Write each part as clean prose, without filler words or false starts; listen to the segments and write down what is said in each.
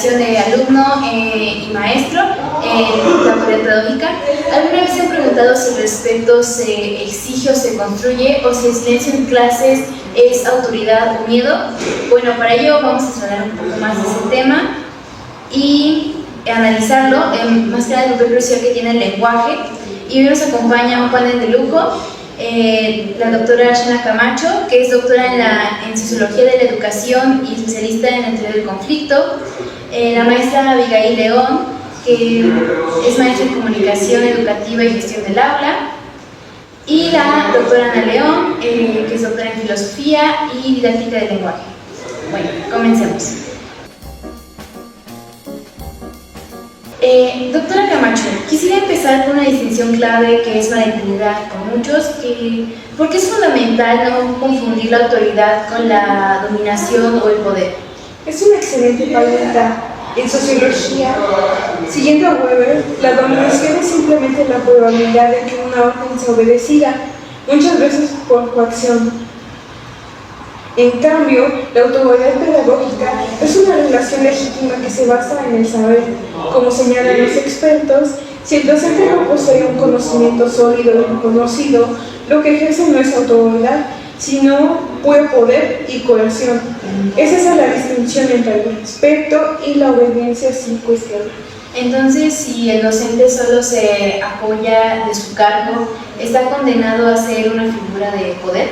relación de alumno y maestro en la autoridad pedagógica. ¿Alguna vez se han preguntado si el respeto se exige o se construye, o si el silencio en clases es autoridad o miedo? Bueno, para ello vamos a hablar un poco más de ese tema y analizarlo, más que nada el papel crucial que tiene el lenguaje. Y hoy nos acompaña un panel de lujo, la doctora Shana Camacho, que es doctora en Sociología de la Educación y especialista en la teoría del conflicto, la maestra Abigail León, que es maestra en Comunicación Educativa y Gestión del Aula, y la doctora Ana León, que es doctora en Filosofía y Didáctica del Lenguaje. Bueno, comencemos. Doctora Camacho, quisiera empezar con una distinción clave que es malentendida por muchos, porque es fundamental no confundir la autoridad con la dominación o el poder. Es una excelente pregunta. En sociología, siguiendo a Weber, la dominación es simplemente la probabilidad de que una orden sea obedecida, muchas veces por coacción. En cambio, la autoridad pedagógica es una relación legítima que se basa en el saber. Como señalan los expertos, si el docente no posee un conocimiento sólido y reconocido, lo que ejerce no es autoridad, sino puro poder y coerción. Esa es la distinción entre el respeto y la obediencia sin cuestión. Entonces, si el docente solo se apoya de su cargo, ¿está condenado a ser una figura de poder?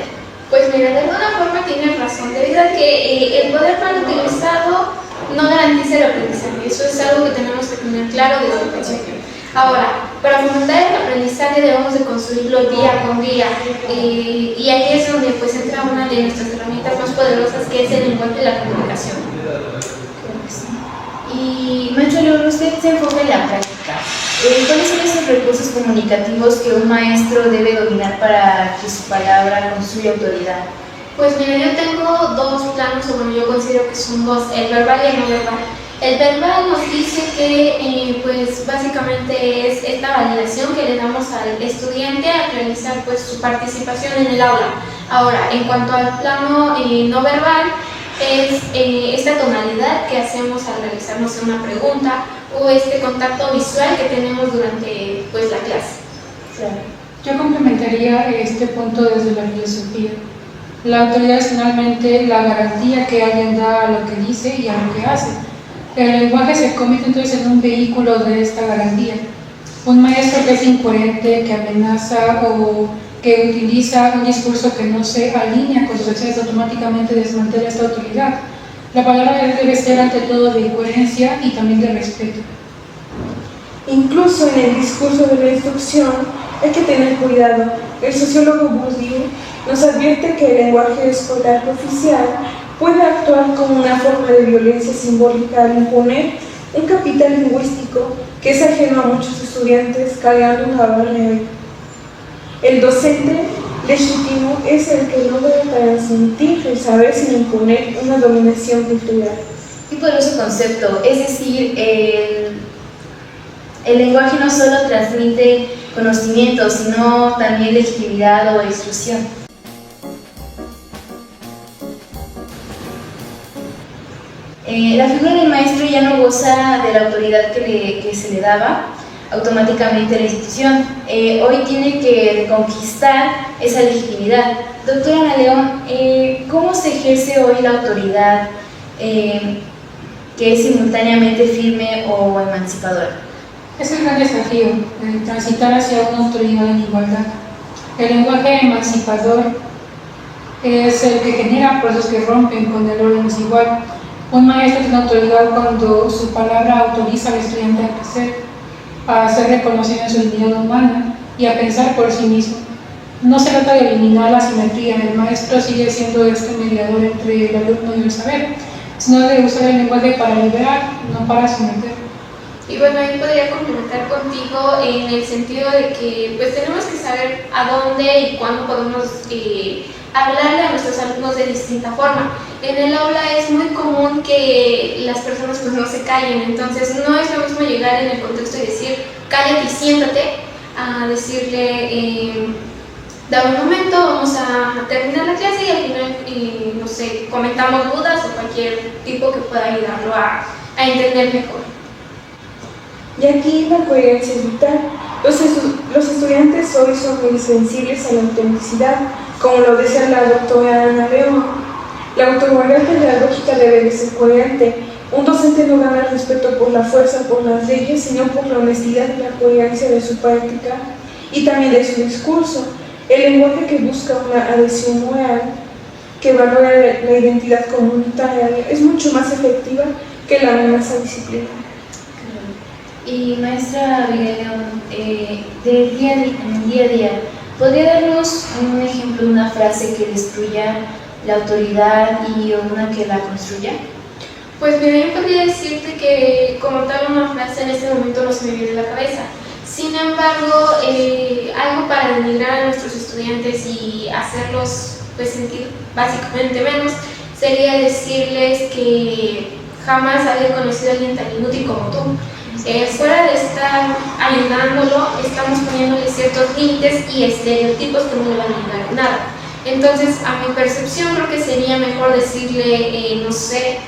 Pues mira, de alguna forma tienes razón, debido a que el poder mal utilizado no garantiza el aprendizaje. Eso es algo que tenemos que tener claro desde el principio. Ahora, para fomentar el aprendizaje debemos de construirlo día con día, y ahí es donde pues entra una de nuestras herramientas más poderosas, que es el lenguaje de la comunicación. Y maestro León, usted se enfoca en la práctica. ¿Cuáles son esos recursos comunicativos que un maestro debe dominar para que su palabra construya autoridad? Pues mira, yo tengo dos planos, o bueno, yo considero que son dos, el verbal y el no verbal. El verbal nos dice que pues básicamente es esta validación que le damos al estudiante al realizar pues su participación en el aula. Ahora, en cuanto al plano no verbal, es esta tonalidad que hacemos al realizarnos una pregunta, o este contacto visual que tenemos durante pues la clase. Claro. Yo complementaría este punto desde la filosofía. La autoridad es finalmente la garantía que alguien da a lo que dice y a lo que hace. El lenguaje se convierte entonces en un vehículo de esta garantía. Un maestro que es incoherente, que amenaza o que utiliza un discurso que no se alinea con sus acciones, automáticamente desmantela esta autoridad. La palabra debe ser ante todo de coherencia y también de respeto. Incluso en el discurso de la instrucción hay que tener cuidado. El sociólogo Bourdieu nos advierte que el lenguaje escolar oficial puede actuar como una forma de violencia simbólica al imponer un capital lingüístico que es ajeno a muchos estudiantes, cargando una barrera. El docente legítimo es el que no debe transmitir el saber sin imponer una dominación cultural. Qué poderoso concepto, es decir, el lenguaje no solo transmite conocimiento, sino también legitimidad o exclusión. La figura del maestro ya no goza de la autoridad que se le daba automáticamente a la institución. Hoy tiene que conquistar esa legitimidad. Doctora Ana León, ¿cómo se ejerce hoy la autoridad que es simultáneamente firme o emancipadora? Es el gran desafío, transitar hacia una autoridad en igualdad. El lenguaje emancipador es el que genera procesos que rompen con el orden desigual. Un maestro tiene autoridad cuando su palabra autoriza al estudiante a crecer, a ser reconocido en su dignidad humana y a pensar por sí mismo. No se trata de eliminar la simetría, el maestro sigue siendo este mediador entre el alumno y el saber, sino de usar el lenguaje para liberar, no para someter. Y bueno, ahí podría complementar contigo en el sentido de que pues tenemos que saber a dónde y cuándo podemos hablarle a nuestros alumnos de distinta forma. En el aula es muy común que las personas pues no se callen, entonces no es lo mismo llegar en el contexto y decir cállate y siéntate, a decirle dame un momento, vamos a terminar la clase y al final no sé, comentamos dudas o cualquier tipo que pueda ayudarlo a a entender mejor. Y aquí la coherencia es vital. Los estudiantes hoy son muy sensibles a la autenticidad, como lo decía la doctora Ana León. La autoridad pedagógica debe de ser coherente. Un docente no gana el respeto por la fuerza, por las leyes, sino por la honestidad y la coherencia de su práctica y también de su discurso. El lenguaje que busca una adhesión moral, que valora la identidad comunitaria, es mucho más efectiva que la amenaza disciplinaria. Y maestra Abigail León, en el día a día, ¿podría darnos un ejemplo, una frase que destruya la autoridad y una que la construya? Pues mira, yo podría decirte que como tal una frase en este momento no se me viene a la cabeza. Sin embargo, algo para denigrar a nuestros estudiantes y hacerlos pues sentir básicamente menos sería decirles que jamás había conocido a alguien tan inútil como tú. Fuera de estar ayudándolo, estamos poniéndole ciertos límites y estereotipos que no le van a ayudar en nada. Entonces, a mi percepción, creo que sería mejor decirle, no sé,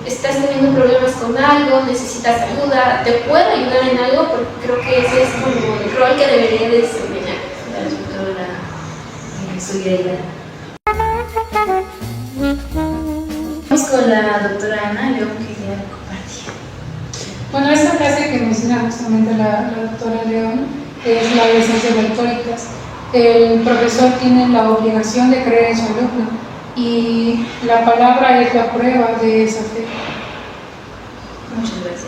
estás teniendo problemas con algo, necesitas ayuda, te puedo ayudar en algo, porque creo que ese es como el rol que debería de desempeñar. Vamos con la doctora Ana León, que ya compartía. Bueno, esta frase que menciona justamente la doctora León es la de ciencias retóricas. El profesor tiene la obligación de creer en su alumno y la palabra es la prueba de esa fe. Muchas gracias.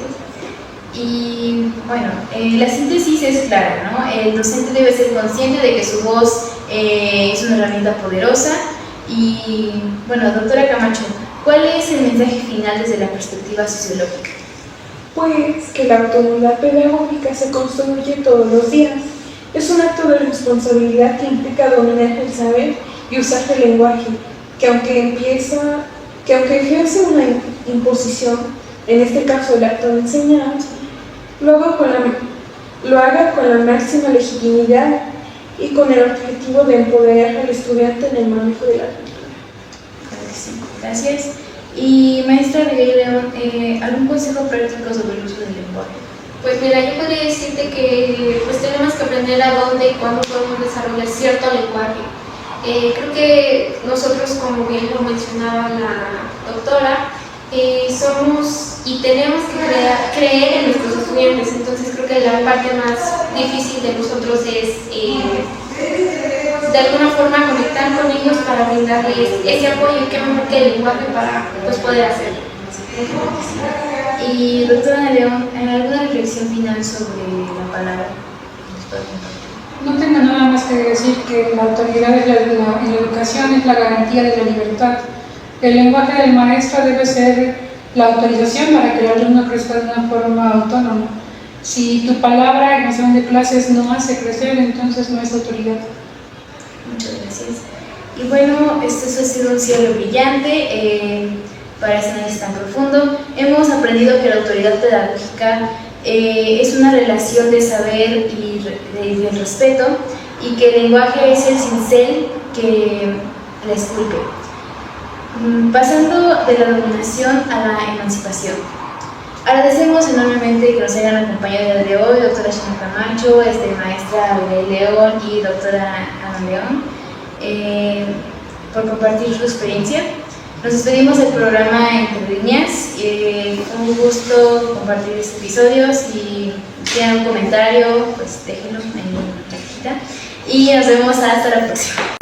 Y bueno, la síntesis es clara, ¿no? El docente debe ser consciente de que su voz es una herramienta poderosa. Y bueno, doctora Camacho, ¿cuál es el mensaje final desde la perspectiva sociológica? Pues que la autonomía pedagógica se construye todos los días. Es un acto de responsabilidad que implica dominar el saber y usar el lenguaje, que aunque ejerce una imposición, en este caso el acto de enseñar, lo haga con la máxima legitimidad y con el objetivo de empoderar al estudiante en el manejo de la cultura. Gracias. Y maestra Abigail León, ¿algún consejo práctico sobre el uso del lenguaje? Pues mira, yo podría decirte que pues tenemos que aprender a dónde y cuándo podemos desarrollar cierto lenguaje. Creo que nosotros, como bien lo mencionaba la doctora, somos y tenemos que creer en nuestros estudiantes. Entonces creo que la parte más difícil de nosotros es de alguna forma conectar con ellos para brindarles ese apoyo y qué mejor que el lenguaje para pues, poder hacerlo. Y doctora León, ¿alguna reflexión final sobre la palabra? No tengo nada más que decir que la autoridad en la educación es la garantía de la libertad. El lenguaje del maestro debe ser la autorización para que el alumno crezca de una forma autónoma. Si tu palabra en el salón de clases no hace crecer, entonces no es autoridad. Muchas gracias. Y bueno, esto ha sido un cierre brillante para este análisis tan profundo. Hemos aprendido que la autoridad pedagógica es una relación de saber y de respeto, y que el lenguaje es el cincel que la esculpe. Pasando de la dominación a la emancipación. Agradecemos enormemente que nos hayan acompañado el día de hoy, doctora Shana Camacho, maestra Abigail León y doctora Ana León, por compartir su experiencia. Nos despedimos del programa Entre Líneas. Fue un gusto compartir este episodio. Si tienen un comentario, pues déjenlo en la cajita. Y nos vemos hasta la próxima.